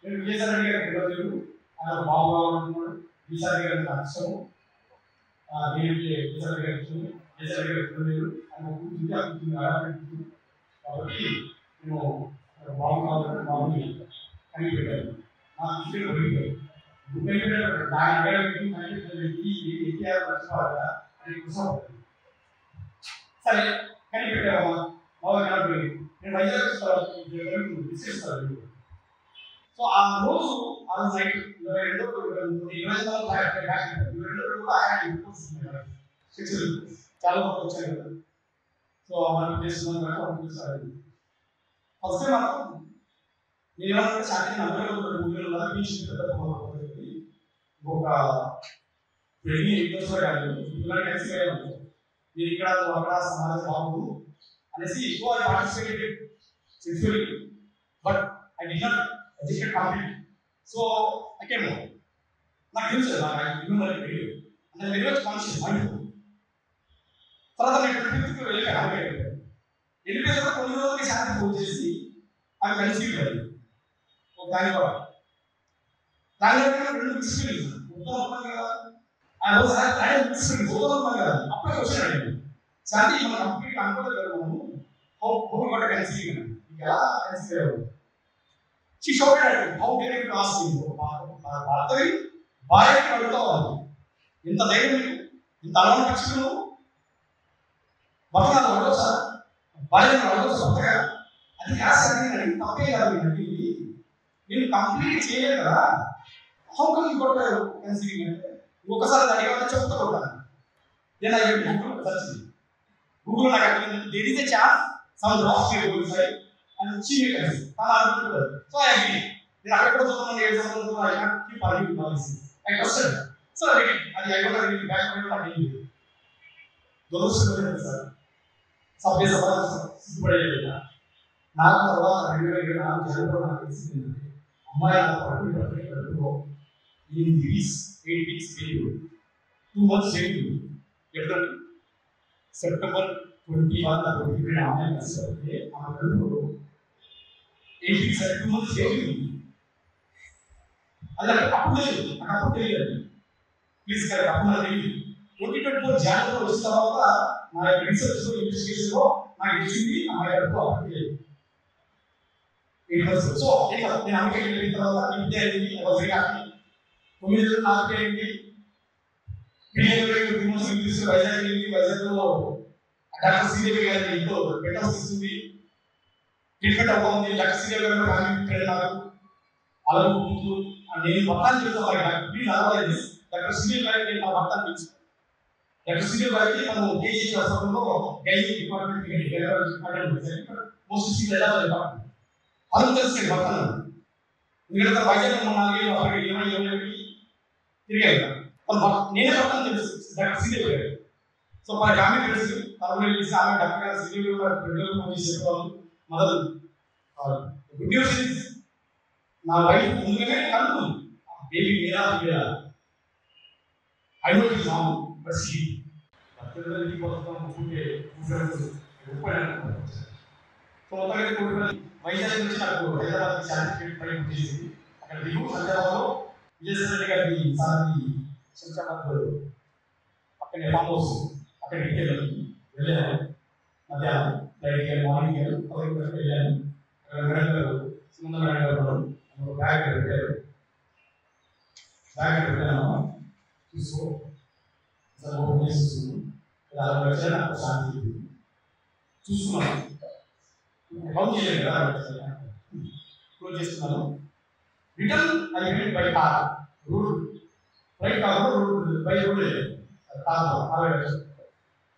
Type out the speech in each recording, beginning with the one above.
నేను విజయసాయి రెడ్డి గారికి తెలియదు, ఆయన బాబు కావాలనుకున్నాడు. విజయసాయి గారికి నచ్చము, విజయసాయి గారికి విజయసాయి గారికి తెలియదు, ఆయన కూర్చుంటే కూర్చుంది ఆడబెట్టుకుంటుంది. కాబట్టి నేను బాబు కావాలంటే బాబుని కలిగి పెట్టాను. నా దృష్టిలో పోయింది సరే కలిగి పెట్టావమ్మా బాబు కనపడి నేను వైజాగ్ డిస్కస్తాను. సో ఆ రోజు నైట్ 22 చాలా మంది వచ్చాయి కదా. సో అవన్నీ చేస్తున్నాను. ఫస్ట్ టైం మాత్రం నేను ఏమన్నా స్టార్టింగ్ ఒక 28 కలిసి నేను ఇక్కడ అక్కడ సమాజం బాబు అనేసి ఎక్కువ participated sexually, but I did not educate complete. So I can నాకు తెలుసు అంటే వెరీ మచ్ కాన్షియస్ మైండ్. తర్వాత నేను 25కి వెళ్ళిపోయిన తర్వాత కొన్ని రోజులకి శాంతి ఫోన్ చేసి అవి కన్సీవ్ అయ్యింది. ఒక దాని కూడా దాని రెండు ఎక్స్పీరియన్స్ ఉత్తమం కదా. ఆ రోజు ఎక్స్పీరియన్స్ ఉత్తమం కదా. అప్పుడే క్వశ్చన్ అడిగింది, శాంతి మనం కంప్లీట్ అనుకోలేదు హౌ కూడా కన్సీవ్ ఎలా కన్సీవ్ అయ్యారు. She showed how dare you ask me భార్తవి భార్యకి అడుగుతావు ఇంత ధైర్యం ఇంత అలవాటు పక్షులు భర్త అడగవు సార్, భార్యను అడగవు కొత్తగా అది కాదు తప్పే కాదు. నేను కంప్లీట్ చేయలేదు కదా, హౌ కమ్ కొట్టారు కన్సీవింగ్ అంటే ఇంకొకసారి అడిగా చెప్తా కొట్టాను. నేను గూగుల్ నాకు అర్థం there is a chance some drops అని వచ్చి తను అనుకుంటున్నారు. So I agree. నేను అక్కడ చూస్తున్నాను 7 సంవత్సరాలు I can't keep arguing policy. I question. So అది I don't really back mind నాకు ఏం లేదు. దురదృష్టం సార్ సభ్య సమాజం సిద్ధపడేది. నాకు తర్వాత 2024 జనవరిలో నాకు తెలిసింది అమ్మాయి పడుకుంటులో 8 వీక్స్ పెరిగి 2 months చేయండి. ఎప్పుడంటే సెప్టెంబర్ 21 అమ్మాయి కలిసి ఆమె కడుపులో 8 weeks 2 months చేయండి. అది అప్పుడు లేదు, నాకు అప్పుడు తెలియదు. ప్లీజ్ కరెక్ట్ అప్పుడు నాకు తెలియదు. 2024 జనవరిలో వచ్చిన తర్వాత నా రీసెర్చ్ ఇన్వెస్టిగేషన్ లో నాకు తెలిసింది అమ్మాయి కడుపులో అప్పుడు లేదు. సో నేను అమెరికా వెళ్ళిన తర్వాత ఇంటి అయింది 9 రోజులు నాకు అయింది. వైజాగ్ వెళ్ళి వైజాగ్లో డాక్టర్ శ్రీదేవి గారి ఇంట్లో బెటర్ ఇస్తుంది, ట్రీట్మెంట్ అవుతుంది. డాక్టర్ శ్రీదేవి గారు ఫ్యామిలీ నాకు అలా నేను భర్తాన్ని తెలుసు. డాక్టర్ శ్రీదేవి గారికి నేను నా భర్తాన్ని తెలుసు. డాక్టర్ శ్రీదేవి గారికి మనం కేజీ హాస్పిటల్లో గైనిక్ డిపార్ట్మెంట్ మోస్ట్ డిపార్ట్మెంట్ అది తెలుసు భర్తను. ఎందుకంటే వైద్యం 4 ఏళ్ళు అక్కడ 20 తిరిగాయి కదా. నేనే భర్తను తెలుసు డాక్టర్ శ్రీదేవి గారు. సో మన ఫ్యామిలీ తెలుసు. తనలో తెలిసి ఆమె డాక్టర్ గారు శ్రీదేవి గారు బిడ్డలు ఫోన్ చేసి చెప్పేవాళ్ళు. మొదలు గుడ్ న్యూస్ ఇస్ నా వైఫ్ ముందుగానే కలుగుతుంది బేబీ మీరా ఐ నో ఇట్ నామ్ బట్ షీ భర్తలు కూర్చుంటే సో మొత్తానికి వైజాగ్ నుంచి నాకు హైదరాబాద్ శాంతి ట్రైన్ చేసింది. అక్కడ దిగు హైదరాబాద్లో విజయసాయి రెడ్డి గారి సార్కి శంషాబాద్ పక్కనే ఫామ్ హౌస్ అక్కడికి వెళ్ళాను. మధ్యాహ్నం ఫ్లైట్కి మార్నింగ్ 10 గంటలకు వెళ్ళాను. అక్కడ మేడం గారు సుమందర మేడం గారు బ్యాగ్ పెట్టారు. బ్యాగ్ పెట్టాను చూసుకో చూసుకున్నాను. నాకు శాంతి చూసుకున్నాను. కౌంట్ చేయలేదు కదా, క్లోజ్ చేస్తున్నాను. Return I went by car. Road right car road by road car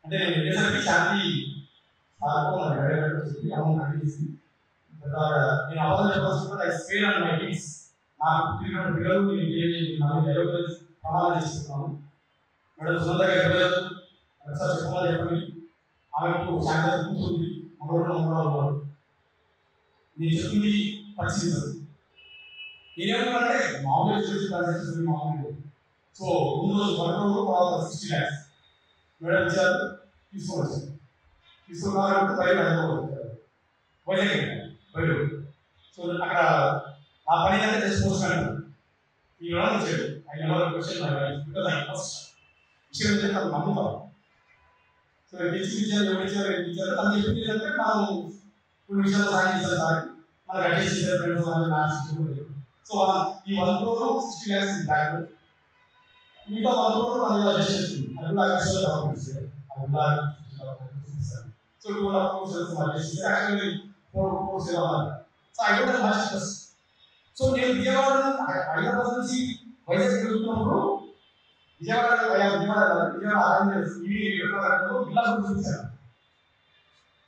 అంటే నేను శాంతి అమౌంట్ అడిగేసి నేను అబద్ధం చెప్పాల్సి I swear on my kids. నాకు పుట్టిన పిల్లలు ప్రమాణం చేస్తున్నాను. మేడం సుందరగా పిల్లలు ఒకసారి చెప్పమని చెప్పండి. ఆమెకు శాంతి కూర్చుంది. అమరుడు నేను చెప్పింది పరిశీలించదు. నేనేమంటే మామూలు ట్రాన్సాక్షన్ మామూలు. సో ముందు రోజు 1 crore తర్వాత 60 lakhs మేడం ఇచ్చారు. తీసుకోవచ్చు తీసుకున్నారంటే బయట వైజాగ్ బయట. సో అక్కడ ఆ పని అంటే జస్ట్ పోస్ట్ ఈ వివరణ వచ్చాడు ఆయన ఎవరు క్వశ్చన్ బికాస్ ఐ ఫస్ట్ విషయం ఏంటంటే అది నమ్ముతాం. సో టీచర్ ఎవరు తను చెప్పింది ఏంటంటే మనం కొన్ని విషయాలు సాయం చేశారు సార్ మనకు అడ్జస్ట్ చేశారు ఫ్రెండ్స్. సో ఈ 1 crore 60 lakhs బ్యాక్ మిగతా 1 crore మనం అడ్జస్ట్ చేస్తుంది అది కూడా యాక్చువల్గా పంపిస్తారు సో 2 crores అడ్జస్ట్ చేస్తారు యాక్చువల్లీ 4 crores ఇలా ఉన్నారు. So I don't have much plus. So నేను విజయవాడ హైదరాబాద్ నుంచి వైజాగ్ వెళ్తున్నప్పుడు విజయవాడ విల్లా గురించి చూశాను.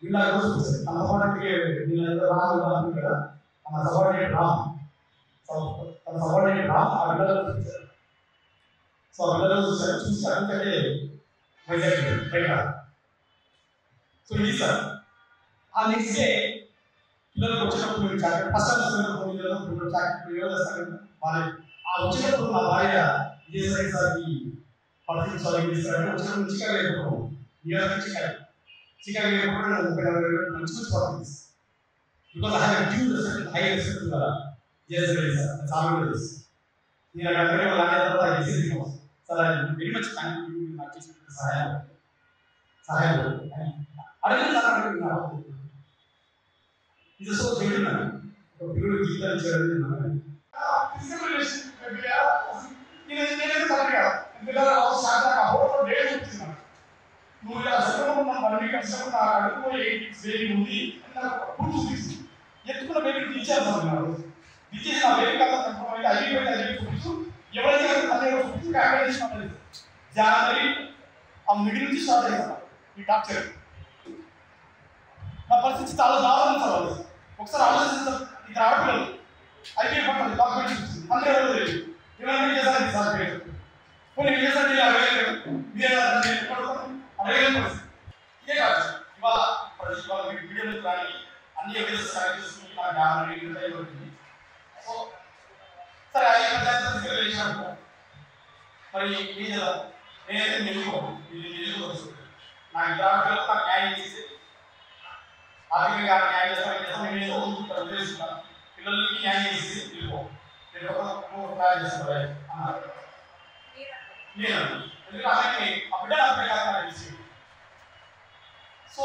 విల్లా గురించి చూశాను తన సబార్డినేట్ కదా తన సబార్డినేట్ రామ్ ఆ విల్లాలో చూశాను. సో ఆ విల్లాలో చూశాను చూసి అందుకంటే వైజాగ్ బయట. సో ఇది సార్ ఆ నెక్స్ట్ డే పిల్లలకు వచ్చినప్పుడు మీరు చాక్లెట్ ఫస్ట్ పిల్లలు చాక్లెట్ వేస్తారు ఆ వచ్చినప్పుడు నా భార్య విజయసాయి సార్కి పర్ఫ్యూమ్ సార్ ఏం చేస్తారంటే వచ్చినప్పుడు చికాగో అయిపోతాం చికాగో అయిపోతే నేను 30-40 మంచి perfumes because I have due respect high respect కదా విజయసాయి సార్ చాలా కూడా తెలుసు. నేను అక్కడ తర్వాత sir very much thank you నాకు చేసినటువంటి సహాయం అడిగిన సార్ ఇది సో జెంటిల్మెన్ ఒక పిల్లలు జీవితాన్ని చేయడం ఫిజికల్ రిలేషన్ నేనైతే తనగా పిల్లలు శాఖ హోటల్ డేట్ చెప్తున్నాను నువ్వు ఇలా చదువు మన మళ్ళీ కష్టం నా అడుగు 8 బేబీ ఉంది పూర్తి చూపిస్తుంది ఎత్తుకున్న బేబీ దించేస్తున్నారు దించేసి నా బేబీ కాదు తక్కువ అయ్యి చూపిస్తూ ఎవరైతే తల్లి చూపిస్తూ అక్కడ చేసిన జనవరి ఆ మిడిల్ నుంచి స్టార్ట్ చేస్తాను ఈ టార్చర్. నా పరిస్థితి చాలా దారుణం సార్. ఒకసారి ఆలోచిస్తారు ఇక్కడ ఆడపిల్లలు ఐపీ పడుతుంది డాక్యుమెంట్ చూపిస్తుంది అందరూ ఎవరు తెలియదు ఏమైనా చేశారు సార్ పేరు కొన్ని చేశారు పరిస్థితి ఇదే కాదు ఇవాళ వీడియోలు కానీ అన్ని ఎవిడెన్స్ కలెక్ట్ చేసుకుని నాకు 50 పడుతుంది. సో సరే అది మరి ఏం చేద్దాం నేనైతే నిలుచుకోవచ్చు నాకు గ్రాహకులకు నాకు న్యాయం చేసి ఆర్థికంగా న్యాయం చేస్తాను నేను ఉద్దేశిస్తాను పిల్లలకి న్యాయం చేసి ప్లాన్ చేస్తున్నారు అన్నారు నేను ఎందుకంటే ఆమెకి ఆ బిడ్డ నాకు తెలిసి. సో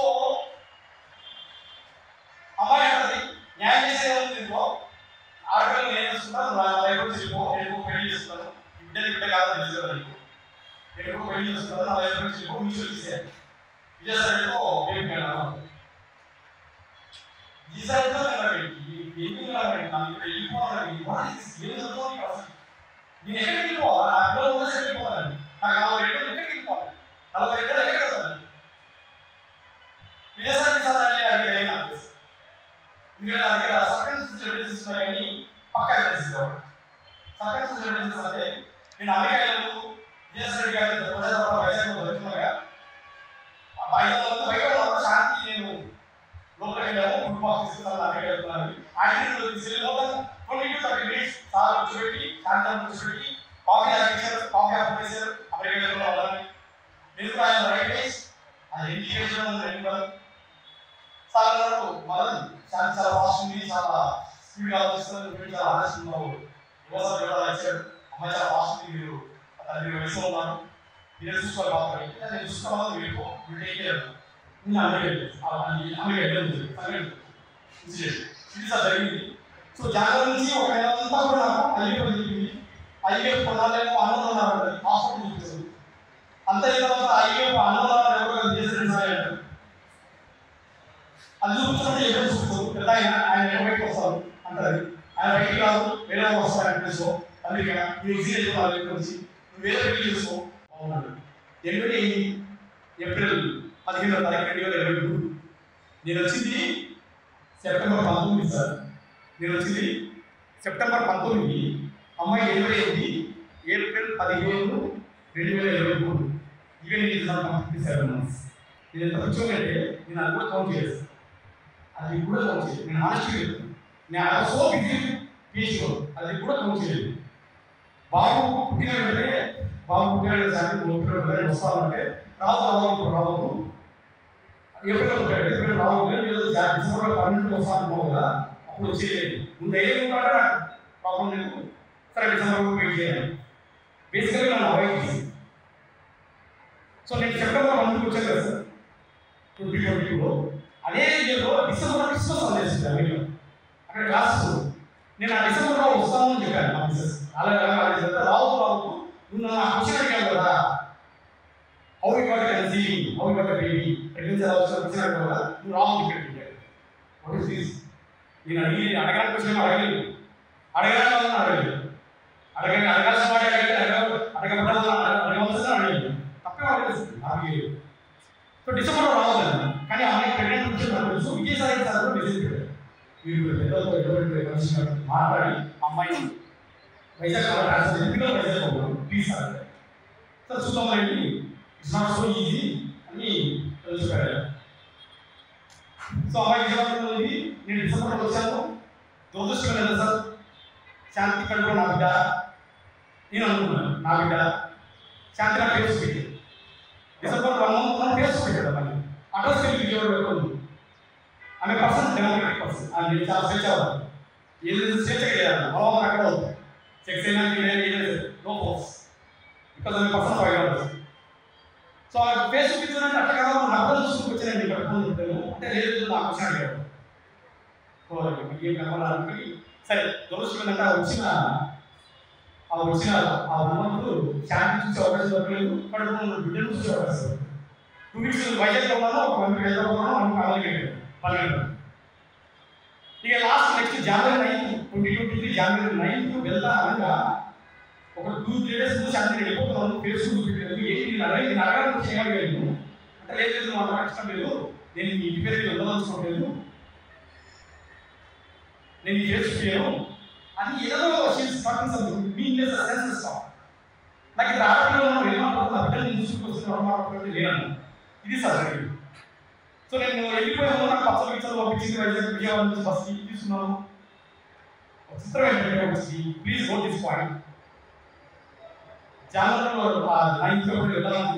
అమ్మాయి అంటది న్యాయం చేసేది దీంట్లో ఆడపిల్లలు నేను చేస్తున్నాను నేను పెళ్లి చేస్తున్నాను బిడ్డ కాదని తెలుసు కదా నీకు నేను పెళ్లి చేస్తున్నాను నా వైపు నుంచి మ్యూచువల్ చేసేయాలి విజయసాయిలో బేబీ ఈసారితో నేను ఎక్కడికి వెళ్ళిపోవాలి నా పిల్లలు కూడా వెళ్ళిపోవాలండి నాకు 40 ఏళ్ళు ఎక్కడికి వెళ్ళిపోవాలి 40 ఏళ్ళు ఎక్కడ వెళ్తాను విజయసాయి సార్ అంటే అది అయినా ఎందుకంటే నా దగ్గర సర్కన్స్ ఎవిడెన్స్ ఉన్నాయని పక్కా ఎవిడెన్స్ కావాలి. సర్కన్స్ ఎవిడెన్స్ అంటే నేను అమెరికా వెళ్ళాను విజయసాయి గారి వైజాగ్ వెళ్తున్నాగా 500 మంది బయట ఉన్నప్పుడు శాంతి నేను లోపలికి వెళ్ళాము ఫుడ్ బాక్స్ ఇస్తున్నాను అమెరికా వెళ్తున్నాను ఆయన మొత్తం 20-30 minutes సార్ కూర్చోబెట్టి శాంతం కూర్చోబెట్టి కాఫీ ఆఫీసర్ అమెరికా వెళ్ళిన వాళ్ళని మీరు ఆయన రైట్ వేస్ అది ఇండికేషన్ రెండు సార్ అన్నారు మనం శాంతి చాలా ఫాస్ట్ ఉంది చాలా స్పీడ్ ఆలోచిస్తున్నారు మీరు చాలా ఆలోచిస్తున్నారు యువసారి కూడా ఇచ్చారు అమ్మాయి చాలా ఫాస్ట్ ఉంది మీరు వయసులో ఉన్నారు మీరు చూసుకోవాలి మాత్రమే నేను చూసుకోవాలి మీరు టేక్ కేర్ ఇది సార్ జరిగింది. సో జనవరి నుంచి ఒక నెల అంతా కూడా ఐవీఎఫ్ జరిగింది. ఐవీఎఫ్ కొన్నాళ్ళేమో అన్నోన్నారు హాస్పిటల్ చూపించారు అంత అయిన తర్వాత ఐవీఎఫ్ అన్నోన్నారు ఎవరు చేసిన అంటారు అది చూపించినప్పుడు ఎవరు చూపిస్తారు పెద్ద ఆయన బయటకు వస్తారు అంటారు ఆయన బయటికి రాదు వేరే వస్తారు అనిపిస్తూ అమెరికా నువ్వు ఈజీ అయిపోవాలి నుంచి నువ్వు వేరే పెళ్లి చేసుకో బాగున్నాడు. ఏప్రిల్ 15వ తారీఖు 2023 నేను వచ్చింది సెప్టెంబర్ 19 సార్. నేను వచ్చింది సెప్టెంబర్ 19 అమ్మాయి డెలివరీ అయింది April 15, 2023 even it is not 57 months. నేను ఎంత కూర్చోమంటే నేను అది కూడా కౌంట్ చేయలేదు అది కూడా కౌంట్ చేయలేదు నేను ఆనెస్ట్గా చెప్తాను నేను అది సో బిజీ పీచుకో అది కూడా కౌంట్ చేయలేదు. బాబు పుట్టిన వెంటనే బాబు పుట్టిన సార్ వస్తానంటే రావు ఏప్రిల్ రావు డిసెంబర్ 12 వస్తాను కదా అప్పుడు వచ్చేది నువ్వు ధైర్యం ఉంటాడా చేయాలి. బేసికల్గా నన్ను అవాయిడ్ చేసింది. సో నేను సెప్టెంబర్ 1 వచ్చాను కదా సార్ 2022లో. అదే ఇయర్లో డిసెంబర్లో క్రిస్మస్ హాలిడేస్ అక్కడ క్లాస్. నేను ఆ డిసెంబర్లో వస్తాను అని చెప్పాను మా మిస్సెస్. అలాగే రావుకు నువ్వు నా క్వశ్చన్ అడిగావు కదా, how you got conceiving, how you got baby, pregnancy question అడిగావు కదా, నువ్వు రావు చెప్పాడు. What is this? నేను అడగాలని క్వశ్చన్ అడగలేదు, అడగాలని అడగాల్సిన వాటి అడగవలసిన అడగలేదు, తప్పే అడగలేదు నాకు. సో డిసెంబర్లో రావద్దండి. కానీ అమ్మాయి ప్రెగ్నెంట్ వచ్చి విజయసాయి సార్ మెసేజ్ పెట్టారు. మీరు పెద్దలతో ఎటువంటి మాట్లాడి అమ్మాయిని వైజాగ్ ట్రాన్స్ఫర్ ఎందుకు వైజాగ్ పోతాం ప్లీజ్ సార్. సార్ చూద్దామండి, ఇట్స్ నాట్ సో ఈజీ అని తెలుసుకోవాలి. సో అమ్మాయి విజయవాడలో ఉంది. నేను డిసెంబర్లో వచ్చాను. దురదృష్టం లేదా సార్, శాంతి కంట్రోల్ నా బిడ్డ, నేను అనుకున్నాను నా బిడ్డ శాంతి నా ఫేస్ పెట్టాడు. డిసెంబర్ 1 month ఫేస్ పెట్టాడు. మళ్ళీ అడ్రస్ వెళ్ళి విజయవాడ వెళ్ళి ఆమె పర్సన్ డెమోక్రటిక్ పర్సన్. అది చాలా స్వేచ్ఛవాది, ఏదైతే స్వేచ్ఛగా చేయాలి బలవంతం అక్కడ అవుతుంది. చెక్స్ అయినా నో ఫోర్స్ బికాజ్ ఆమె పర్సన్ అవ్వాలి. సో ఆమె ఫేస్ చూపించాలంటే అట్లా కదా నక్కలు చూసుకు వచ్చానండి ఇక్కడ అంటే లేదు నా క్వశ్చన్ అడిగాడు. ఏం కలవాలని సరే దురదృష్టం ఏంటంటే వచ్చిన ఆ ఉన్నప్పుడు శాంతి చూసే అవకాశం దొరకలేదు. కడుపు బిడ్డను చూసే అవకాశం 2 weeks వైజాగ్లో ఉన్నాను, ఒక 1 week హైదరాబాద్ ఉన్నాను, 1 week పన్నెండు. ఇక లాస్ట్ నెక్స్ట్ జనవరి 9 2023 జనవరి 9 వెళ్తా అనగా ఒక 2-3 days నుంచి అన్ని వెళ్ళిపోతున్నాను. ఫేస్బుక్ పెట్టలేదు, ఏంటి నేను అడగాలని చేయగలిగాను అంటే లేదు మాకు కష్టం లేదు, నేను ఈ పేరు వెళ్ళదలుచుకోవట్లేదు, నేను ఈ ఫేస్ చేయను అని ఏదో మీనింగ్లెస్ సెన్స్ ఇస్తాం. నాకు ఇది ఆడపిల్లలు ఏమనుకుంటున్నా బిడ్డలు చూసుకొస్తున్నా లేను. ఇది సార్. సో నేను వెళ్ళిపోయాను. నాకు పచ్చలు గిచ్చలు పంపించింది వైజాగ్ విజయవాడ నుంచి బస్ తీసుకున్నాను. చిత్రం ఏంటంటే వచ్చి ప్లీజ్ నోట్ దిస్ పాయింట్. జానవరిలో 9 ఫిబ్రవరి వెళ్ళాలని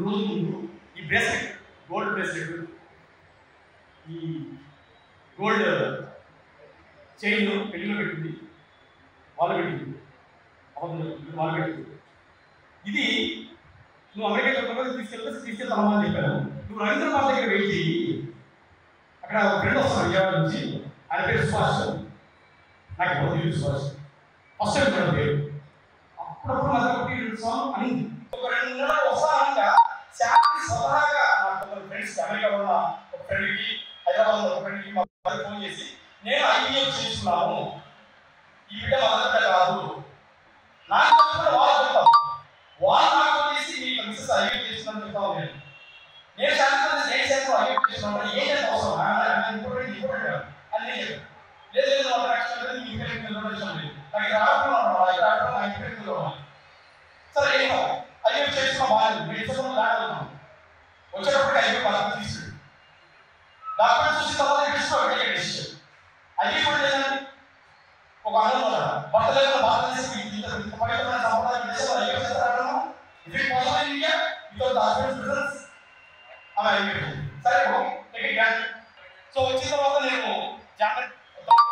రోజు ముందు ఈ బ్రేస్లెట్, గోల్డ్ బ్రేస్లెట్, ఈ గోల్డ్ చైన్ పెళ్లిలో పెట్టింది, వాళ్ళు పెట్టింది, వాళ్ళు పెట్టింది. ఇది నువ్వు అమెరికా తీసుకెళ్తామా అని చెప్పాను. నువ్వు రవీంద్ర భారతి దగ్గర వెయిట్ చేయి, అక్కడ ఒక ఫ్రెండ్ వస్తాను విజయవాడ నుంచి, ఆయన పేరు సుభాష్, నాకు ఎవరు తెలియదు సుభాష్, ఫస్ట్ టైం చూడండి పేరు. అప్పుడప్పుడు మధ్య 1-2 సార్లు అనింది. ఒక 2 నెలలు వస్తానంగా శాంతి స్వతహాగా నాకు కొందరు ఫ్రెండ్స్ అమెరికా ఉన్న ఒక ఫ్రెండ్కి, హైదరాబాద్ ఒక ఫ్రెండ్కి మా ఫోన్ చేసి నేను ఐవీఎఫ్ చేసుకున్నాను, ఈ బిడ్డ మొదట కాదు నాకు వాళ్ళు చెప్తాను, వాళ్ళు నాకు చేసి మీ మిస్సెస్ ఐవీఎఫ్ చేస్తున్నాను చెప్తాను. నేను శాంతి నేను చేస్తాను ఐవీఎఫ్ చేస్తున్నాను ఏం చేస్తా అవసరం ఇంపార్టెంట్ అని నేను చెప్పాను. లేదు వాళ్ళ రక్షణ లేదు, మీ ఇంటి ఇష్టం లేదు, నాకు రావడం సరే ఏమో ఐవీఎఫ్ చేస్తున్నా బాగాలేదు, మీరు ఇష్టం దాడుతున్నాను. వచ్చేటప్పుడు ఐవీఎఫ్ వాళ్ళకి తీసుకు డాక్యుమెంట్ చూసిన తర్వాత డిసిషన్ ఐవీఎఫ్ అంటే లేదండి ఒక ఆనందం బట్టలేక భారతదేశం ఇంత పవిత్రమైన సంప్రదాయం దేశంలో ఐవీఎఫ్ చేస్తారనో ఇది possible India without documents presence అలా ఐవీఎఫ్ సరే ఓకే. సో వచ్చిన తర్వాత నేను జనవరి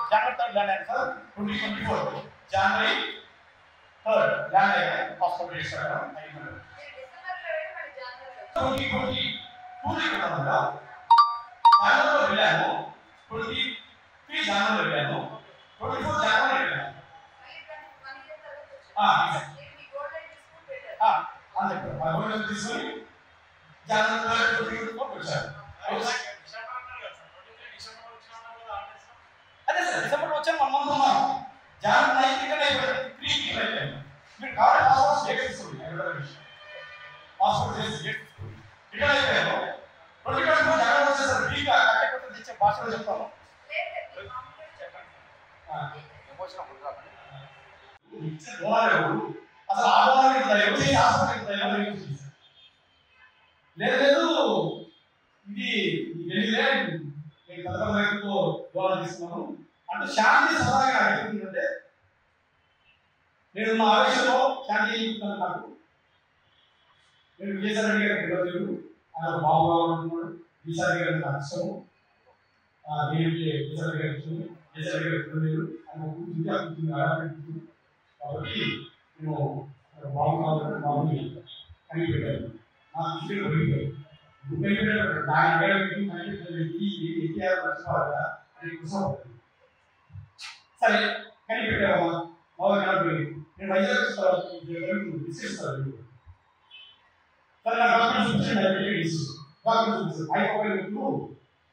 3rd ల్యాండ్ అయ్యాను సార్. 2024 జనవరి 3rd ల్యాండ్ అయ్యాను హాస్పిటల్ చేశాను. 2022 జనవరిలో వెళ్ళాను, 23 జనవరిలో వెళ్ళాను, 24 జనవరి వెళ్ళాను. అంతే గోల్డ్ తీసుకొని జనవరి 2024 వచ్చాను. అదే సార్ డిసెంబర్లో వచ్చాను, 1 month ఉన్నాను. జనవరి 9 టికెట్ అయిపోయాను, 3 టికెట్ అయిపోయాను. మీరు కావాలి పాస్పోర్ట్ డేట్ ఇస్తుంది, పాస్పోర్ట్ డేట్ టికెట్ అయిపోయాను. 2024 జనవరి వచ్చేసారు. ఫ్రీగా కట్టె తెచ్చే భాషలో చెప్తాను. అసలు ఆడవాళ్ళకి లేదు ఇది తెలియదే నేను కథతో గోళ తీసుకున్నాను అంటే శాంతి సదాగా అడుగుతుందంటే నేను మా ఆవేశంలో శాంతి నాకు నేను విజయసాయి రెడ్డి గారికి తెలియదు, ఆయన బాబుగా ఉంటున్నాడు, విజయసాయి గారికి నాకు ఇష్టము, విజయసాయి గారికి ఇష్టము, విజయసాయి గారికి తెలియదు, ఆయన కూర్చుంది అడుగుతుంది ఆడబెట్టుకుంటుంది. కాబట్టి నేను బాగుంది బాగుంది అని పెట్టాను. నా దృష్టిలో పోయింది సరే కానీ పెట్టావా బాగా కనపడింది. నేను వైజాగ్ విశ్లేషిస్తాను. సరే నా డాక్యుమెంట్ చూపించండి, డాక్యుమెంట్ చూపిస్తాను. అయిపోయి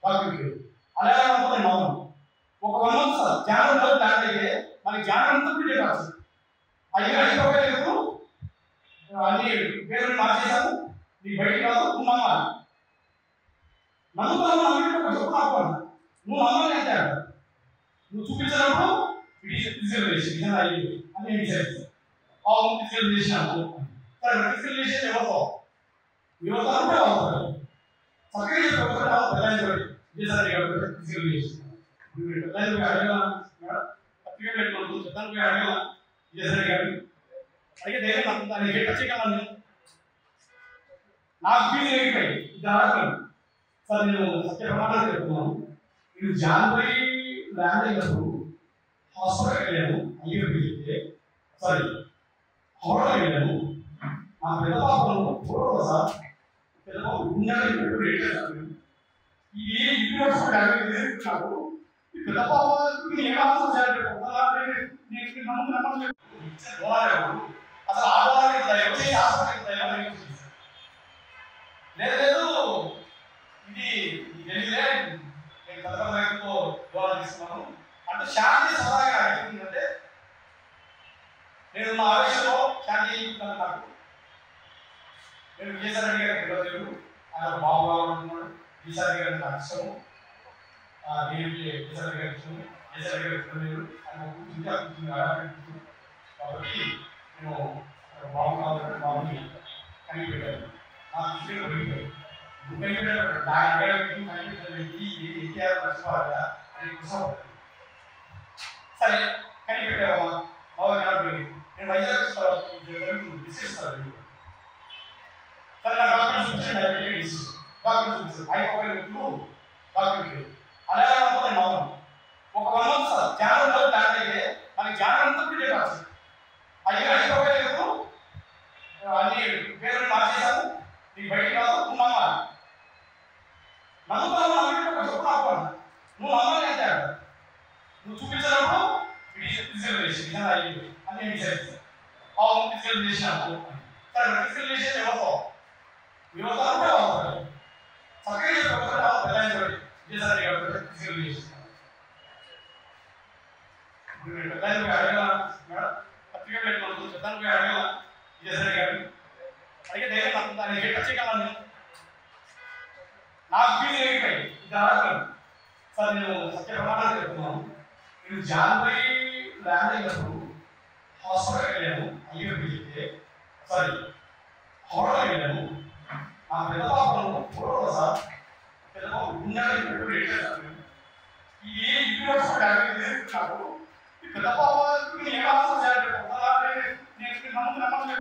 డాక్యుమెంట్ అలాగే అనుకోండి. మామూలు ఒక 1 month సార్ జనవరిలో ప్లాన్ అయితే మనకి జనవరి అంతా పీరియడ్ రావచ్చు. అయిపోలేదు అన్ని పేరు మార్చేసాము. నీ బయటికి రాదు, నువ్వు నమ్మాలి. నమ్ముతావు చెప్పు నాకు నువ్వు నమ్మాలి అంటే నువ్వు చూపించినప్పుడు ఫిజికల్ చేసి అని డిసైడ్ ఫిజికల్ చేసినాను. సరే ఫిజికల్ చేసి ఎవరితో యువత చక్కగా ఫిజికల్ చేసి అడగల పత్రిక పెట్టుకోవచ్చు. చెప్తాను అడగల విజయసాయి గారు అయితే ధైర్యం దాన్ని ఖచ్చితంగా నాకు ఫీజు అయిపోయి ఇది ఆడతాను సార్. నేను సత్య ప్రమాణాలు చెప్తున్నాను. నేను జనవరి ల్యాండ్ అయినప్పుడు హాస్పిటల్కి వెళ్ళాను. అయ్యూకి చెప్తే సారీ హోటల్కి వెళ్ళాను. నా పెద్ద పాపను చూడదు సార్. పెద్ద పాప ఉండాలి ఇది యూనివర్సిటీ నాకు పెద్ద పాప అసలు ఆడవాళ్ళకి హాస్పిటల్ లేదు ఇది తెలియదే. నేను పదకొండు దూరం తీసుకున్నాను అంటే శాంతి సదాగా అడుగుతుందంటే నేను మా ఆవేశంలో శాంతి చెప్తున్నాను. నాకు నేను విజయసాయి గారికి తెలియదు. ఆయన బాబు అంటున్నాడు. విజయసాయి గారికి నాకు ఇష్టము. దేవుడికి విజయసాయి గారికి ఇష్టము. విజయసాయి గారికి తెలియదు. ఆయన ఇంకా కూర్చుని కాబట్టి నేను బాగుంది అని పెట్టాను. నా దృష్టిలో పోయింది సరే కానీ పెట్టావా బాగా కనపడింది. నేను వైజాగ్ విశ్లేషిస్తాను. సరే నా డాక్యుమెంట్ చూపించండి, డాక్యుమెంట్ చూపిస్తాను. అయిపోయి డాక్యుమెంట్ అలాగే అనుకోండి. మామూలు ఒక 1 month సార్ జనవరిలో ప్లాన్ అయితే మనకి జనవరి అంతా పీరియడ్ రావచ్చు. అయిపోలేదు అన్ని పేరు మార్చేసాము. నీ బయటికి రాదు, నువ్వు నమ్మాలి. నమ్ముతావు చెప్పు నాకు నువ్వు నమ్మాలి అంటే నువ్వు చూపించినప్పుడు ఫిజికల్ చేసి అని డిసైడ్ ఫిజికల్ చేసినాను. సరే ఫిజికల్ చేసేది ఎవరితో యువత చక్కగా విజయసాయి గారు ఫిజికల్ చేసి అడగల పత్రిక పెట్టుకోవచ్చు. చెప్తాను అడగల విజయసాయి గారు అయితే ధైర్యం దాన్ని ఖచ్చితంగా నాకు ఫీజు అయిపోయి ఇది ఆడతాను సార్. నేను సత్య ప్రమాణాలు చెప్తున్నాను. నేను జనవరి ల్యాండ్ అయినప్పుడు హాస్పిటల్కి వెళ్ళాను. అయ్యూకి చెప్తే సారీ హోటల్కి వెళ్ళాను. నా పెద్ద పాపను చూడదు సార్. పెద్ద పాప ఉండాలి ఇది యూనివర్సిటీ నాకు పెద్ద పాప